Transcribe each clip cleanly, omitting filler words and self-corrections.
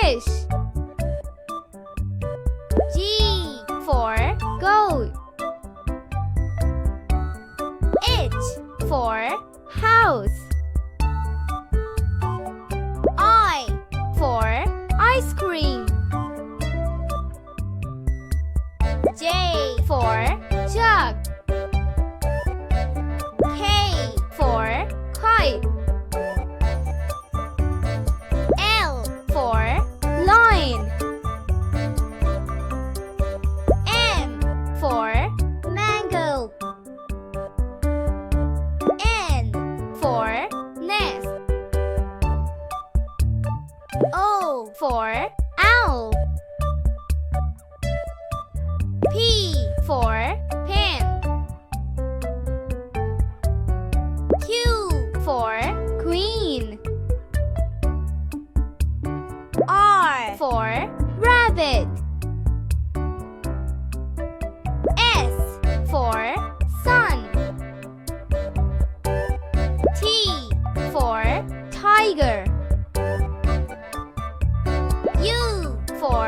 fish. G for goat. H for house. I for ice cream. J for jug. K for kite. L for lion. M for mango. N for nest. O for owl. P for pen. Q for queen. R for rabbit. S for sun. T for tiger. U for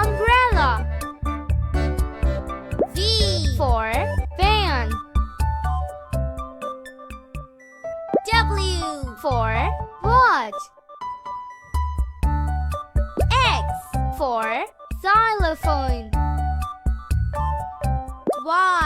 umbrella. V for van. W for watch. X for xylophone. Y